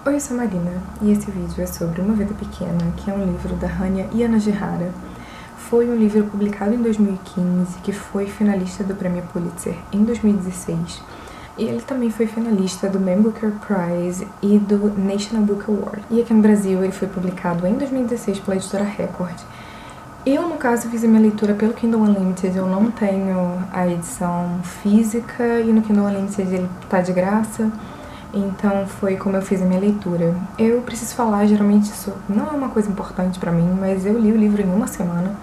Oi, eu sou a Marina e esse vídeo é sobre Uma Vida Pequena, que é um livro da Hanya Yanagihara. Foi um livro publicado em 2015 que foi finalista do Prêmio Pulitzer em 2016 e ele também foi finalista do Man Booker Prize e do National Book Award. E aqui no Brasil ele foi publicado em 2016 pela editora Record. Eu, no caso, fiz a minha leitura pelo Kindle Unlimited, eu não tenho a edição física e no Kindle Unlimited ele tá de graça. Então foi como eu fiz a minha leitura. Eu preciso falar, geralmente isso não é uma coisa importante pra mim, mas eu li o livro em uma semana.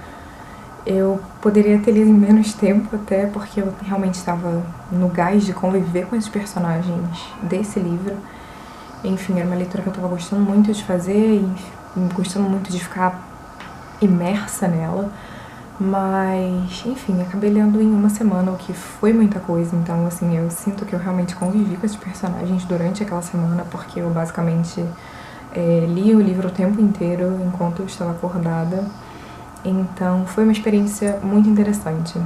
Eu poderia ter lido em menos tempo até, porque eu realmente estava no gás de conviver com esses personagens desse livro. Enfim, era uma leitura que eu estava gostando muito de fazer e gostando muito de ficar imersa nela. Mas, enfim, acabei lendo em uma semana, o que foi muita coisa. Então, assim, eu sinto que eu realmente convivi com esses personagens durante aquela semana, porque eu basicamente li o livro o tempo inteiro enquanto eu estava acordada. Então, foi uma experiência muito interessante.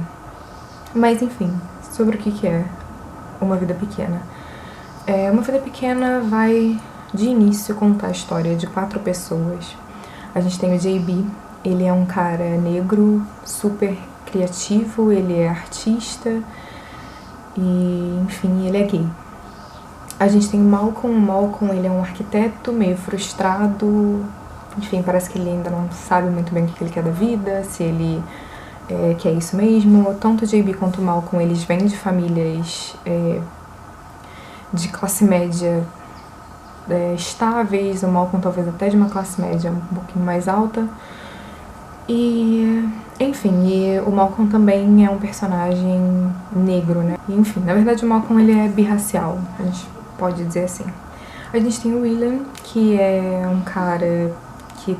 Mas, enfim, sobre o que é Uma Vida Pequena. Uma Vida Pequena vai, de início, contar a história de 4 pessoas. A gente tem o JB. Ele é um cara negro, super criativo, ele é artista e, enfim, ele é gay. A gente tem o Malcolm, ele é um arquiteto meio frustrado, enfim, parece que ele ainda não sabe muito bem o que ele quer da vida, se ele quer isso mesmo. Tanto o JB quanto o Malcolm, eles vêm de famílias de classe média estáveis, o Malcolm talvez até de uma classe média um pouquinho mais alta. E, enfim, o Malcolm também é um personagem negro, né? E, enfim, na verdade o Malcolm ele é birracial, a gente pode dizer assim. A gente tem o William, que é um cara que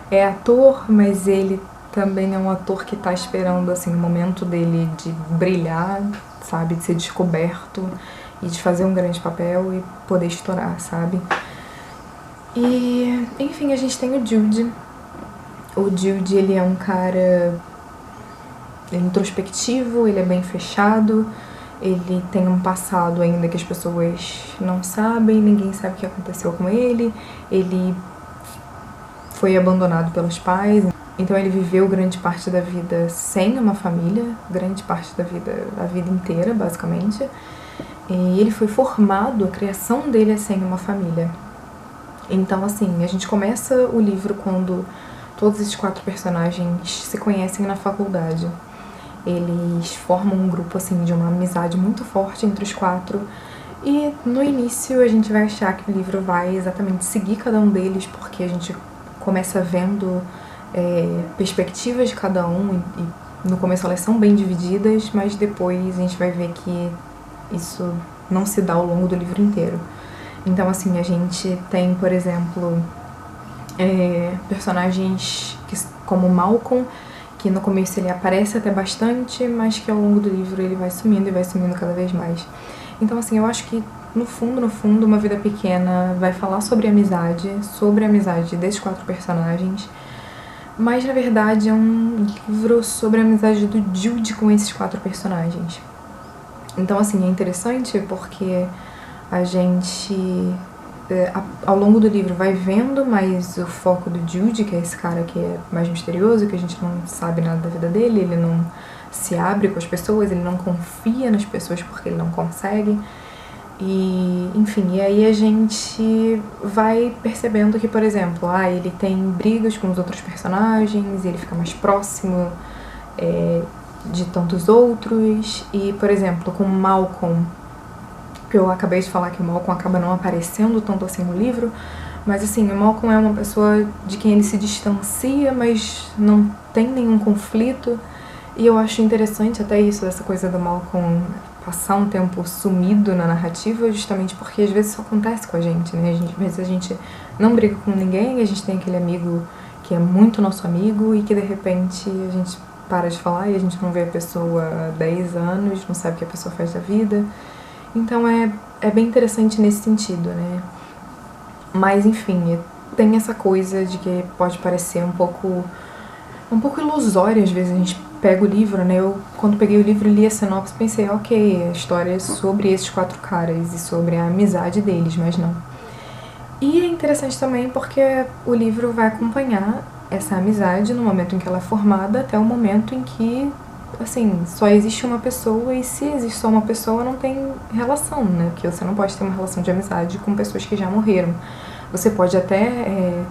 é ator, mas ele também é um ator que tá esperando, assim, o momento dele de brilhar, sabe? De ser descoberto e de fazer um grande papel e poder estourar, sabe? E, enfim, a gente tem o Jude. O Jude, ele é um cara introspectivo, ele é bem fechado, ele tem um passado ainda que as pessoas não sabem, ninguém sabe o que aconteceu com ele foi abandonado pelos pais, então ele viveu grande parte da vida sem uma família, grande parte da vida, a vida inteira, basicamente, e ele foi formado, a criação dele é sem uma família. Então, assim, a gente começa o livro quando todos esses 4 personagens se conhecem na faculdade. Eles formam um grupo, assim, de uma amizade muito forte entre os 4. E no início a gente vai achar que o livro vai exatamente seguir cada um deles, porque a gente começa vendo perspectivas de cada um. E no começo elas são bem divididas, mas depois a gente vai ver que isso não se dá ao longo do livro inteiro. Então, assim, a gente tem, por exemplo, personagens como Malcolm, que no começo ele aparece até bastante, mas que ao longo do livro ele vai sumindo e vai sumindo cada vez mais. Então, assim, eu acho que no fundo, Uma Vida Pequena vai falar sobre a amizade desses 4 personagens, mas na verdade é um livro sobre a amizade do Jude com esses 4 personagens. Então, assim, é interessante porque a gente, ao longo do livro, vai vendo mais o foco do Jude, que é esse cara que é mais misterioso, que a gente não sabe nada da vida dele, ele não se abre com as pessoas, ele não confia nas pessoas porque ele não consegue. E, enfim, e aí a gente vai percebendo que, por exemplo, ele tem brigas com os outros personagens, ele fica mais próximo de tantos outros. E, por exemplo, com Malcolm, que eu acabei de falar que o Malcolm acaba não aparecendo tanto assim no livro, mas assim, o Malcolm é uma pessoa de quem ele se distancia, mas não tem nenhum conflito, e eu acho interessante até isso, essa coisa do Malcolm passar um tempo sumido na narrativa, justamente porque às vezes isso acontece com a gente, né? Às vezes a gente não briga com ninguém, a gente tem aquele amigo que é muito nosso amigo e que de repente a gente para de falar e a gente não vê a pessoa há 10 anos, não sabe o que a pessoa faz da vida. Então é bem interessante nesse sentido, né? Mas, enfim, tem essa coisa de que pode parecer um pouco ilusório, às vezes a gente pega o livro, né? Eu, quando peguei o livro e li a sinopse, pensei, ok, a história é sobre esses 4 caras e sobre a amizade deles, mas não. E é interessante também porque o livro vai acompanhar essa amizade no momento em que ela é formada até o momento em que, assim, só existe uma pessoa, e se existe só uma pessoa não tem relação, né? Porque você não pode ter uma relação de amizade com pessoas que já morreram. Você pode até,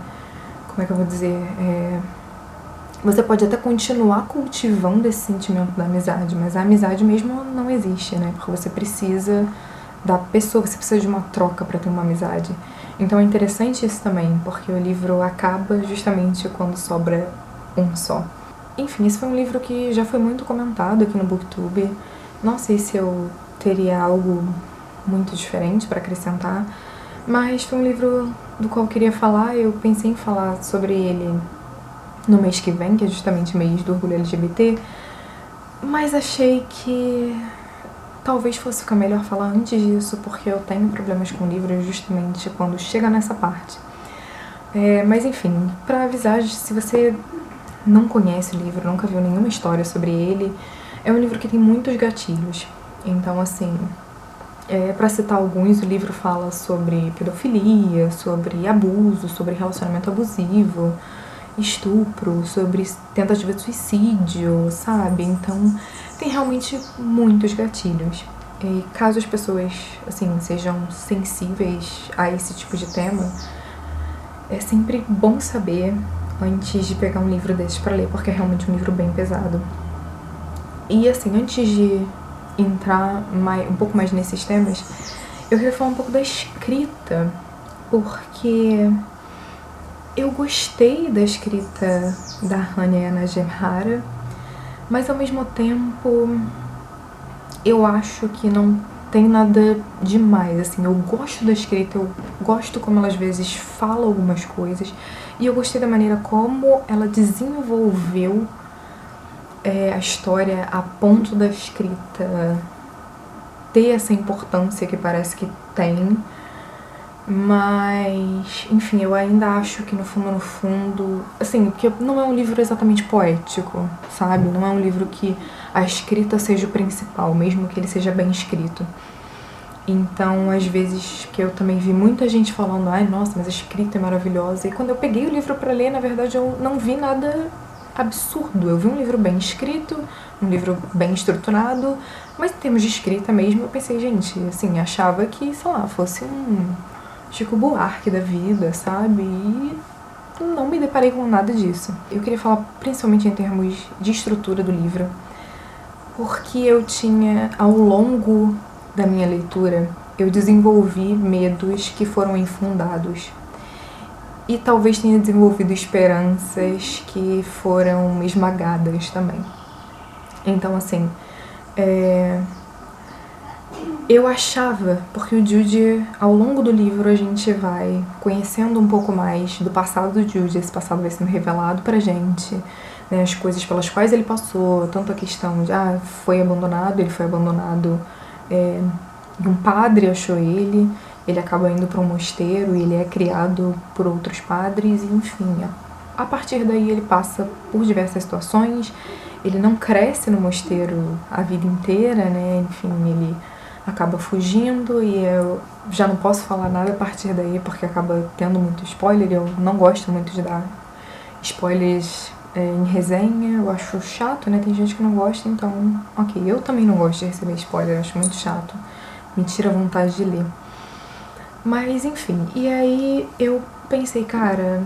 como é que eu vou dizer, você pode até continuar cultivando esse sentimento da amizade, mas a amizade mesmo não existe, né? Porque você precisa da pessoa, você precisa de uma troca para ter uma amizade. Então é interessante isso também, porque o livro acaba justamente quando sobra um só. Enfim, esse foi um livro que já foi muito comentado aqui no Booktube. Não sei se eu teria algo muito diferente para acrescentar, mas foi um livro do qual eu queria falar. Eu pensei em falar sobre ele no mês que vem, que é justamente o mês do orgulho LGBT, mas achei que talvez fosse ficar melhor falar antes disso, porque eu tenho problemas com livros justamente quando chega nessa parte. Mas enfim, pra avisar, se você não conhece o livro, nunca viu nenhuma história sobre ele, é um livro que tem muitos gatilhos. Então, assim, pra citar alguns, o livro fala sobre pedofilia, sobre abuso, sobre relacionamento abusivo, estupro, sobre tentativa de suicídio, sabe? Então, tem realmente muitos gatilhos. E caso as pessoas, assim, sejam sensíveis a esse tipo de tema, é sempre bom saber antes de pegar um livro desses pra ler, porque é realmente um livro bem pesado. E, assim, antes de entrar um pouco mais nesses temas, eu queria falar um pouco da escrita, porque eu gostei da escrita da Hanya Yanagihara, mas ao mesmo tempo eu acho que não tem nada demais, assim, eu gosto da escrita, eu gosto como ela às vezes fala algumas coisas, e eu gostei da maneira como ela desenvolveu a história a ponto da escrita ter essa importância que parece que tem. Mas, enfim, eu ainda acho que no fundo, assim, porque não é um livro exatamente poético, sabe? Não é um livro que a escrita seja o principal, mesmo que ele seja bem escrito. Então, às vezes, que eu também vi muita gente falando, ai, nossa, mas a escrita é maravilhosa. E quando eu peguei o livro pra ler, na verdade, eu não vi nada absurdo. Eu vi um livro bem escrito, um livro bem estruturado, mas em termos de escrita mesmo, eu pensei, gente, assim, achava que, sei lá, fosse um Chico Buarque da vida, sabe? E não me deparei com nada disso. Eu queria falar principalmente em termos de estrutura do livro, porque eu tinha, ao longo da minha leitura, eu desenvolvi medos que foram infundados. E talvez tenha desenvolvido esperanças que foram esmagadas também. Então, assim, eu achava, porque o Jude, ao longo do livro, a gente vai conhecendo um pouco mais do passado do Jude, esse passado vai sendo revelado pra gente, né, as coisas pelas quais ele passou, tanto a questão de, foi abandonado, ele foi abandonado, um padre achou ele acaba indo para um mosteiro e ele é criado por outros padres, e enfim, a partir daí ele passa por diversas situações, ele não cresce no mosteiro a vida inteira, né, enfim, ele acaba fugindo, e eu já não posso falar nada a partir daí porque acaba tendo muito spoiler. Eu não gosto muito de dar spoilers em resenha, eu acho chato, né? Tem gente que não gosta, então, ok, eu também não gosto de receber spoiler, eu acho muito chato, me tira a vontade de ler. Mas enfim, e aí eu pensei, cara,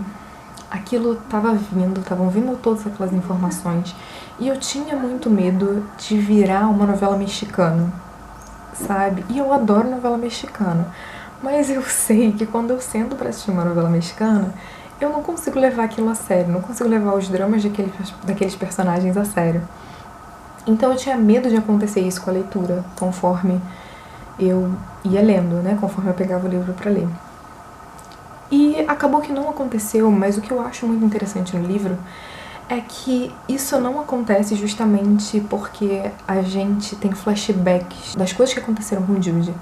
aquilo estavam vindo todas aquelas informações, e eu tinha muito medo de virar uma novela mexicana, sabe? E eu adoro novela mexicana, mas eu sei que quando eu sento pra assistir uma novela mexicana, eu não consigo levar aquilo a sério, não consigo levar os dramas daqueles personagens a sério. Então eu tinha medo de acontecer isso com a leitura, conforme eu ia lendo, né? Conforme eu pegava o livro pra ler. E acabou que não aconteceu, mas o que eu acho muito interessante no livro é que isso não acontece justamente porque a gente tem flashbacks das coisas que aconteceram com o Jude,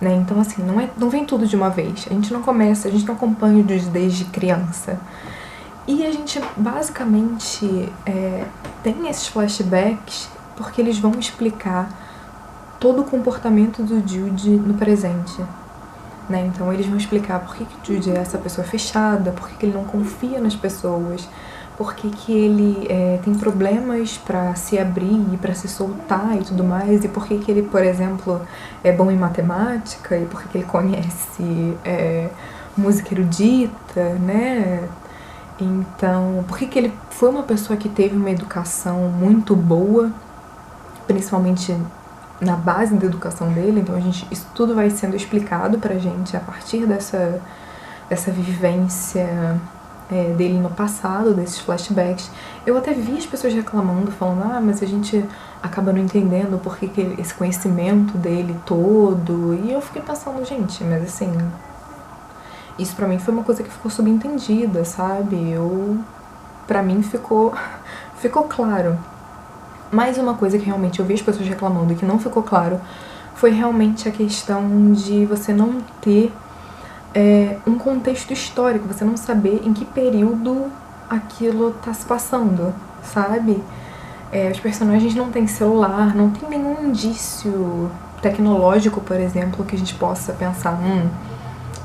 né? Então, assim, não vem tudo de uma vez. A gente não acompanha o Jude desde criança. E a gente, basicamente, tem esses flashbacks porque eles vão explicar todo o comportamento do Jude no presente. né? Então eles vão explicar por que o Jude é essa pessoa fechada, por que ele não confia nas pessoas, por que ele tem problemas pra se abrir e pra se soltar e tudo mais, e por que ele, por exemplo, é bom em matemática, e por que ele conhece música erudita, né? Então, por que ele foi uma pessoa que teve uma educação muito boa, principalmente na base da educação dele. Então isso tudo vai sendo explicado pra gente a partir dessa vivência dele no passado, desses flashbacks. Eu até vi as pessoas reclamando, falando, mas a gente acaba não entendendo por que esse conhecimento dele todo. E eu fiquei pensando, gente, mas assim, isso pra mim foi uma coisa que ficou subentendida, sabe? Pra mim ficou claro. Mais uma coisa que realmente eu vi as pessoas reclamando e que não ficou claro foi realmente a questão de você não ter um contexto histórico, você não saber em que período aquilo tá se passando, sabe? Os personagens não têm celular, não tem nenhum indício tecnológico, por exemplo, que a gente possa pensar,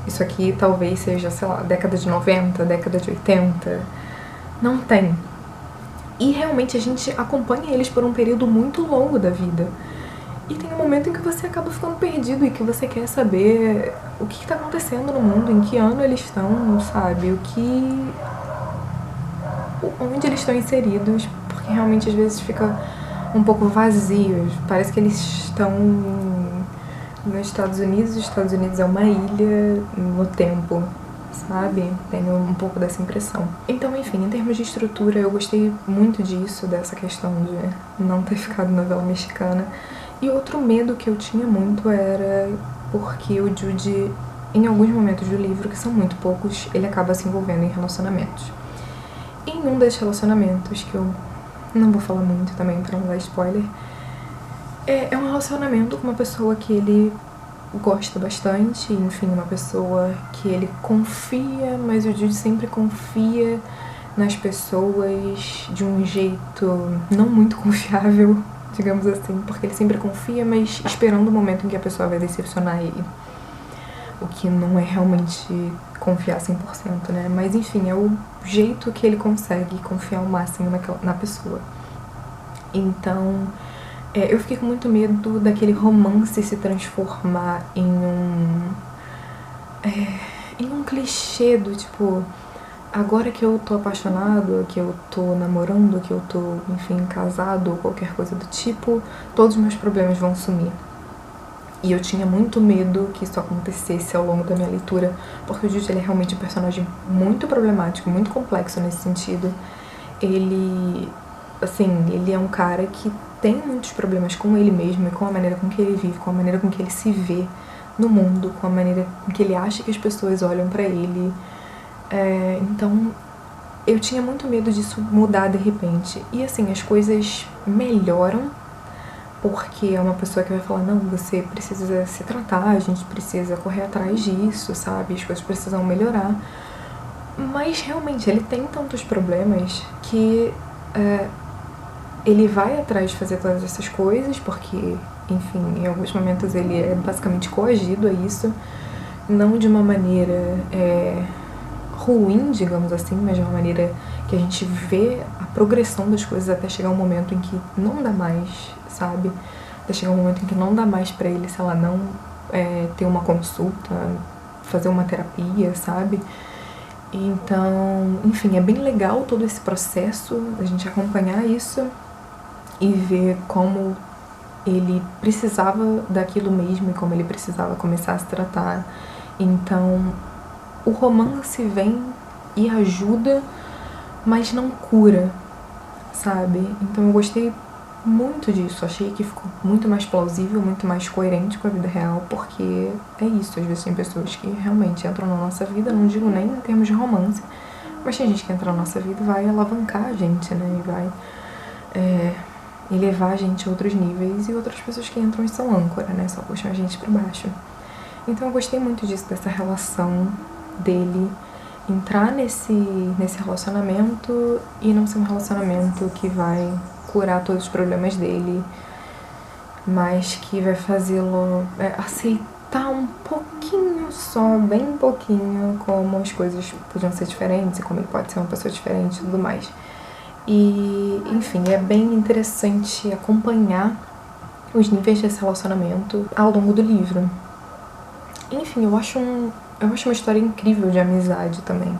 isso aqui talvez seja, sei lá, década de 90, década de 80. Não tem. E realmente a gente acompanha eles por um período muito longo da vida. E tem um momento em que você acaba ficando perdido e que você quer saber o que tá acontecendo no mundo, em que ano eles estão, sabe? Onde eles estão inseridos, porque realmente às vezes fica um pouco vazio. Parece que eles estão nos Estados Unidos, os Estados Unidos é uma ilha no tempo, sabe? Tenho um pouco dessa impressão. Então, enfim, em termos de estrutura, eu gostei muito disso, dessa questão de não ter ficado novela mexicana. E outro medo que eu tinha muito era porque o Jude, em alguns momentos do livro, que são muito poucos, ele acaba se envolvendo em relacionamentos. Em um desses relacionamentos, que eu não vou falar muito também pra não dar spoiler, é um relacionamento com uma pessoa que ele gosta bastante, enfim, uma pessoa que ele confia, mas o Jude sempre confia nas pessoas de um jeito não muito confiável, digamos assim, porque ele sempre confia, mas esperando o momento em que a pessoa vai decepcionar ele. O que não é realmente confiar 100%, né? Mas enfim, é o jeito que ele consegue confiar ao máximo na pessoa. Então, eu fiquei com muito medo daquele romance se transformar em um clichê do tipo, agora que eu tô apaixonado, que eu tô namorando, que eu tô, enfim, casado ou qualquer coisa do tipo, todos os meus problemas vão sumir. E eu tinha muito medo que isso acontecesse ao longo da minha leitura, porque o Jude, ele é realmente um personagem muito problemático, muito complexo nesse sentido. Ele é um cara que tem muitos problemas com ele mesmo e com a maneira com que ele vive, com a maneira com que ele se vê no mundo, com a maneira com que ele acha que as pessoas olham pra ele. Então, eu tinha muito medo disso mudar de repente. E assim, as coisas melhoram, porque é uma pessoa que vai falar, não, você precisa se tratar, a gente precisa correr atrás disso, sabe? As coisas precisam melhorar. Mas realmente, ele tem tantos problemas que ele vai atrás de fazer todas essas coisas, porque, enfim, em alguns momentos ele é basicamente coagido a isso, não de uma maneira ruim, digamos assim, mas de uma maneira que a gente vê a progressão das coisas até chegar um momento em que não dá mais, sabe? Até chegar um momento em que não dá mais pra ele, sei lá, não ter uma consulta, fazer uma terapia, sabe? Então, enfim, é bem legal todo esse processo, a gente acompanhar isso e ver como ele precisava daquilo mesmo e como ele precisava começar a se tratar. Então, o romance vem e ajuda, mas não cura, sabe? Então eu gostei muito disso, achei que ficou muito mais plausível, muito mais coerente com a vida real, porque é isso, às vezes tem pessoas que realmente entram na nossa vida, não digo nem em termos de romance, mas tem gente que entra na nossa vida e vai alavancar a gente, né, e vai elevar a gente a outros níveis, e outras pessoas que entram e são âncora, né, só puxam a gente pra baixo. Então eu gostei muito disso, dessa relação dele entrar nesse relacionamento e não ser um relacionamento que vai curar todos os problemas dele, mas que vai fazê-lo aceitar tá um pouquinho só, bem pouquinho, como as coisas podiam ser diferentes e como ele pode ser uma pessoa diferente e tudo mais. E, enfim, é bem interessante acompanhar os níveis desse relacionamento ao longo do livro. Enfim, eu acho uma história incrível de amizade também.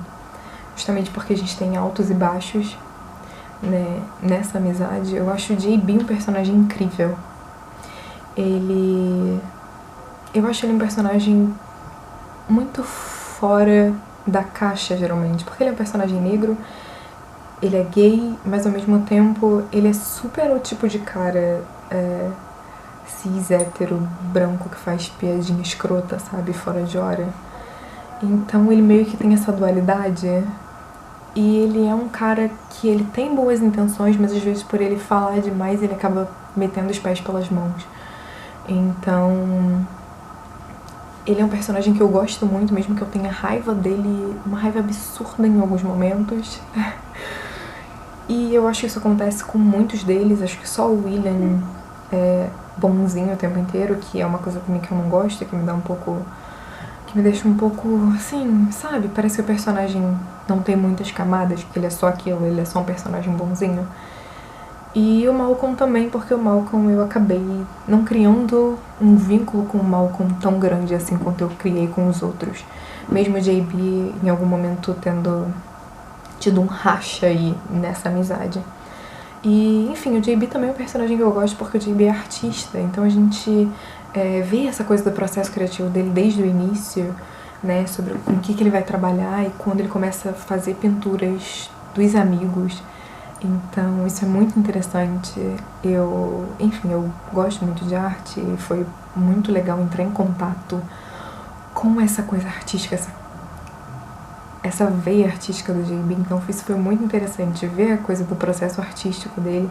Justamente porque a gente tem altos e baixos, né, nessa amizade. Eu acho o JB um personagem incrível. Eu acho ele um personagem muito fora da caixa, geralmente. Porque ele é um personagem negro, ele é gay, mas ao mesmo tempo ele é super o tipo de cara cis, hétero, branco, que faz piadinha escrota, sabe? Fora de hora. Então ele meio que tem essa dualidade. E ele é um cara que ele tem boas intenções, mas às vezes por ele falar demais ele acaba metendo os pés pelas mãos. Então ele é um personagem que eu gosto muito, mesmo que eu tenha raiva dele, uma raiva absurda em alguns momentos. E eu acho que isso acontece com muitos deles. Acho que só o William é bonzinho o tempo inteiro, que é uma coisa também que eu não gosto, que me dá um pouco... que me deixa um pouco, assim, sabe? Parece que o personagem não tem muitas camadas, que ele é só aquilo, ele é só um personagem bonzinho. E o Malcolm também, porque o Malcolm eu acabei não criando um vínculo com o Malcolm tão grande assim quanto eu criei com os outros. Mesmo o JB em algum momento tendo tido um racha aí nessa amizade. E, enfim, o JB também é um personagem que eu gosto porque o JB é artista, então a gente vê essa coisa do processo criativo dele desde o início, né, sobre com o que ele vai trabalhar e quando ele começa a fazer pinturas dos amigos. Então isso é muito interessante. Enfim, eu gosto muito de arte e foi muito legal entrar em contato com essa coisa artística, essa veia artística do JB. Então isso foi muito interessante, ver a coisa do processo artístico dele.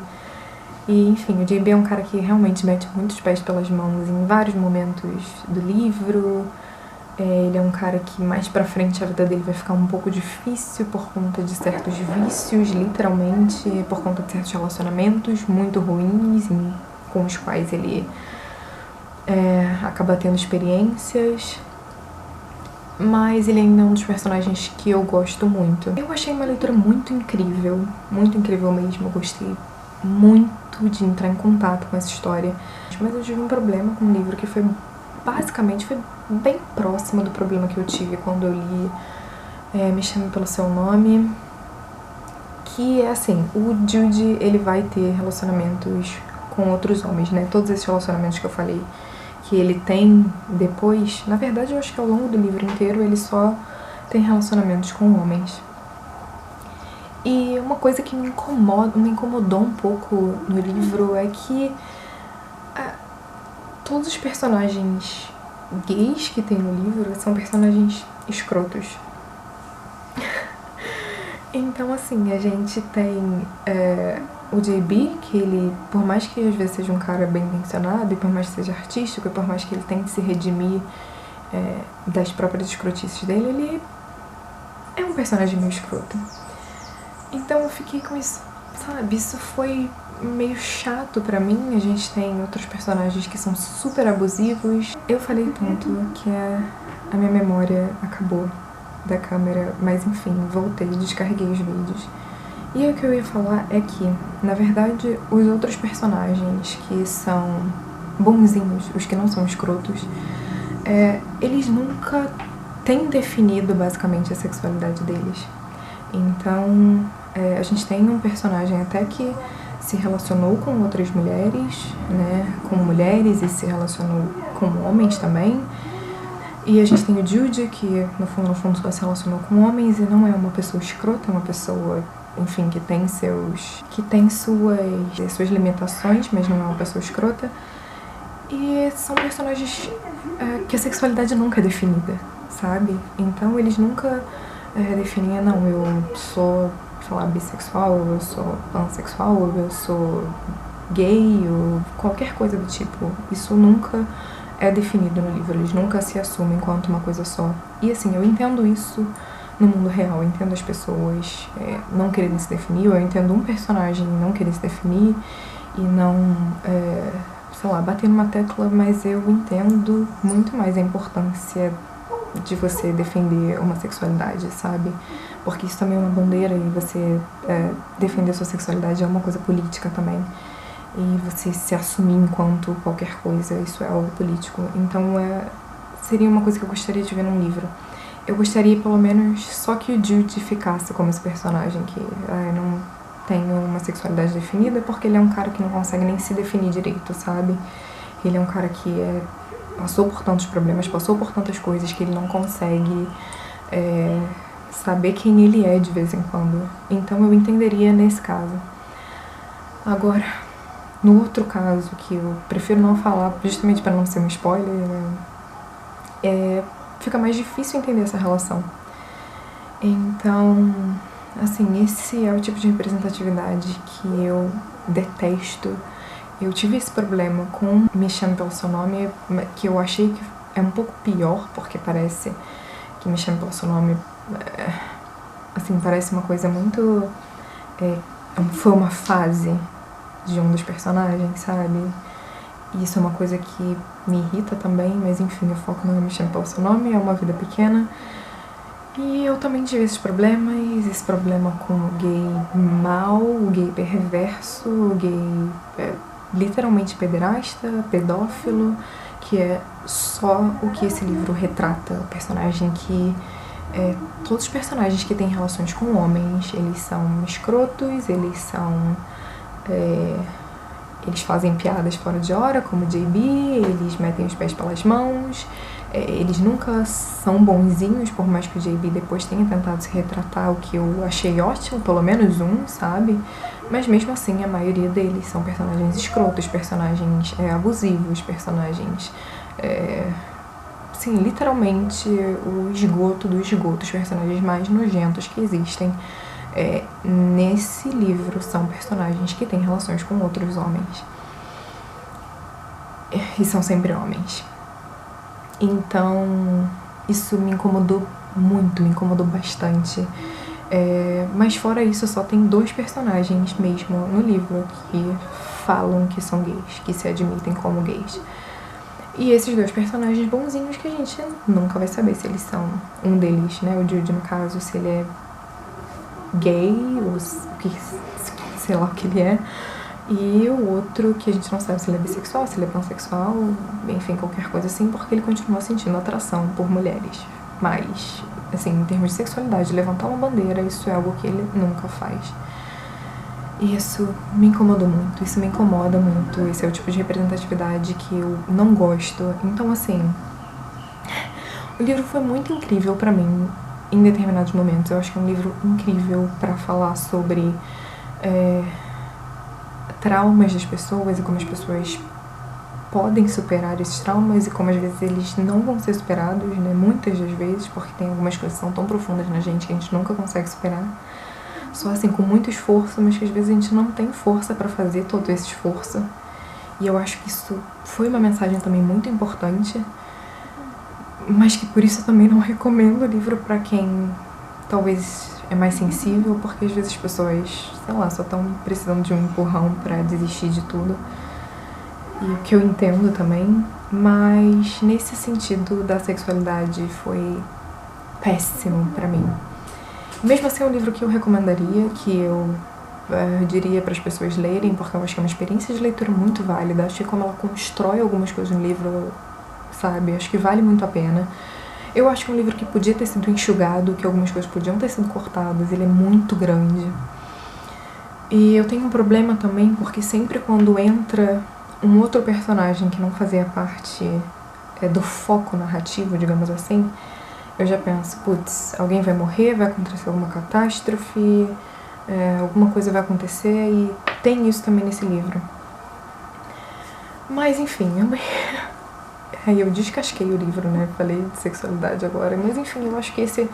E, enfim, o JB é um cara que realmente mete muitos pés pelas mãos em vários momentos do livro. Ele é um cara que mais pra frente a vida dele vai ficar um pouco difícil por conta de certos vícios, literalmente, por conta de certos relacionamentos muito ruins com os quais ele acaba tendo experiências. Mas ele ainda é um dos personagens que eu gosto muito. Eu achei uma leitura muito incrível mesmo. Eu gostei muito de entrar em contato com essa história. Mas eu tive um problema com o livro que foi bem próximo do problema que eu tive quando eu li Me Chame Pelo Seu Nome. Que é assim, o Jude, ele vai ter relacionamentos com outros homens, né? Todos esses relacionamentos que eu falei que ele tem depois, na verdade eu acho que ao longo do livro inteiro ele só tem relacionamentos com homens. E uma coisa que me incomodou um pouco no livro é que todos os personagens gays que tem no livro são personagens escrotos. Então, assim, a gente tem o JB, que ele, por mais que às vezes seja um cara bem intencionado, e por mais que seja artístico, e por mais que ele tente se redimir das próprias escrotices dele, ele é um personagem meio escroto. Então eu fiquei com isso, sabe? Isso foi meio chato pra mim. A gente tem outros personagens que são super abusivos. Eu falei tanto que a minha memória acabou da câmera, mas enfim, voltei, descarreguei os vídeos. E o que eu ia falar é que, na verdade, os outros personagens que são bonzinhos, os que não são escrotos, eles nunca têm definido basicamente a sexualidade deles. Então, a gente tem um personagem até que se relacionou com outras mulheres, né, com mulheres e se relacionou com homens também. E a gente tem o Jude, que no fundo só se relacionou com homens e não é uma pessoa escrota, é uma pessoa, enfim, que tem suas limitações, mas não é uma pessoa escrota. E são personagens que a sexualidade nunca é definida, sabe? Então eles nunca definem, não, eu sou, sei lá, bissexual, ou eu sou pansexual, ou eu sou gay, ou qualquer coisa do tipo. Isso nunca é definido no livro, eles nunca se assumem enquanto uma coisa só. E assim, eu entendo isso no mundo real, eu entendo as pessoas não quererem se definir, ou eu entendo um personagem não querer se definir e não, sei lá, bater numa tecla, mas eu entendo muito mais a importância de você defender uma sexualidade, sabe? Porque isso também é uma bandeira e você defender sua sexualidade é uma coisa política também. E você se assumir enquanto qualquer coisa, isso é algo político. Então seria uma coisa que eu gostaria de ver num livro. Eu gostaria pelo menos só que o Jude ficasse como esse personagem que não tem uma sexualidade definida, porque ele é um cara que não consegue nem se definir direito, sabe? Ele é um cara que passou por tantos problemas, passou por tantas coisas que ele não consegue saber quem ele é de vez em quando. Então eu entenderia nesse caso. Agora, no outro caso, que eu prefiro não falar justamente para não ser um spoiler, fica mais difícil entender essa relação. Então, assim, esse é o tipo de representatividade que eu detesto. Eu tive esse problema com Me Chame Pelo Seu Nome, que eu achei que é um pouco pior, porque parece que Me Chame Pelo Seu Nome, assim, parece uma coisa muito... foi uma fase de um dos personagens, sabe? E isso é uma coisa que me irrita também, mas enfim, o foco não é Me Chame Pelo Seu Nome, é uma vida pequena. E eu também tive esses problemas, esse problema com o gay mau, o gay perverso, o gay literalmente pederasta, pedófilo, que é só o que esse livro retrata. O personagem que... todos os personagens que têm relações com homens, eles são escrotos, eles são... eles fazem piadas fora de hora, como JB, eles metem os pés pelas mãos, eles nunca são bonzinhos, por mais que o JB depois tenha tentado se retratar, o que eu achei ótimo, pelo menos um, sabe? Mas mesmo assim, a maioria deles são personagens escrotos, personagens abusivos, personagens... sim, literalmente o esgoto do esgoto, os personagens mais nojentos que existem. Nesse livro são personagens que têm relações com outros homens. E são sempre homens. Então, isso me incomodou muito, me incomodou bastante. Mas fora isso, só tem 2 personagens mesmo no livro que falam que são gays, que se admitem como gays. E esses 2 personagens bonzinhos que a gente nunca vai saber se eles são... Um deles, né, o Jude no caso, se ele é gay, ou sei lá o que ele é. E o outro que a gente não sabe se ele é bissexual, se ele é pansexual, enfim, qualquer coisa assim, porque ele continua sentindo atração por mulheres. Mas, assim, em termos de sexualidade, levantar uma bandeira, isso é algo que ele nunca faz. E isso me incomodou muito, isso me incomoda muito, esse é o tipo de representatividade que eu não gosto. Então, assim, o livro foi muito incrível pra mim em determinados momentos. Eu acho que é um livro incrível pra falar sobre traumas das pessoas e como as pessoas podem superar esses traumas e como às vezes eles não vão ser superados, né? Muitas das vezes, porque tem algumas coisas que são tão profundas na gente que a gente nunca consegue superar. Só assim, com muito esforço, mas que às vezes a gente não tem força pra fazer todo esse esforço. E eu acho que isso foi uma mensagem também muito importante, mas que por isso eu também não recomendo o livro pra quem talvez é mais sensível, porque às vezes as pessoas, sei lá, só estão precisando de um empurrão pra desistir de tudo. E o que eu entendo também, mas nesse sentido da sexualidade foi péssimo pra mim. Mesmo assim é um livro que eu recomendaria, que eu diria para as pessoas lerem, porque eu acho que é uma experiência de leitura muito válida. Acho que como ela constrói algumas coisas no livro, sabe, acho que vale muito a pena. Eu acho que é um livro que podia ter sido enxugado, que algumas coisas podiam ter sido cortadas, ele é muito grande. E eu tenho um problema também, porque sempre quando entra um outro personagem que não fazia parte do foco narrativo, digamos assim, eu já penso, putz, alguém vai morrer, vai acontecer alguma catástrofe, alguma coisa vai acontecer, e tem isso também nesse livro. Mas enfim, eu descasquei o livro, né, falei de sexualidade agora, mas enfim, eu acho que esse é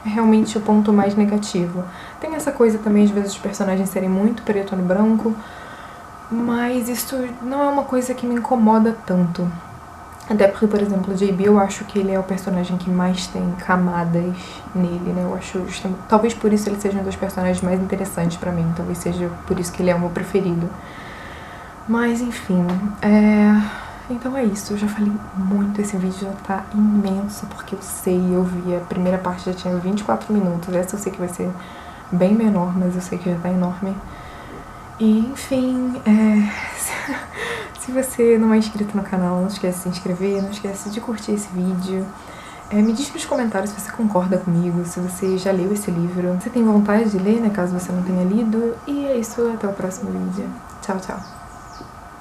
realmente o ponto mais negativo. Tem essa coisa também, às vezes, os personagens serem muito preto no branco, mas isso não é uma coisa que me incomoda tanto. Até porque, por exemplo, o JB, eu acho que ele é o personagem que mais tem camadas nele, né? Eu acho justamente... Talvez por isso ele seja um dos personagens mais interessantes pra mim. Talvez seja por isso que ele é o meu preferido. Mas enfim, então é isso, eu já falei muito, esse vídeo já tá imenso, porque eu sei, eu vi, a primeira parte já tinha 24 minutos, essa eu sei que vai ser bem menor, mas eu sei que já tá enorme. E enfim, se você não é inscrito no canal, não esquece de se inscrever, não esquece de curtir esse vídeo. Me diz nos comentários se você concorda comigo, se você já leu esse livro, se tem vontade de ler, né, caso você não tenha lido. E é isso, até o próximo vídeo. Tchau, tchau.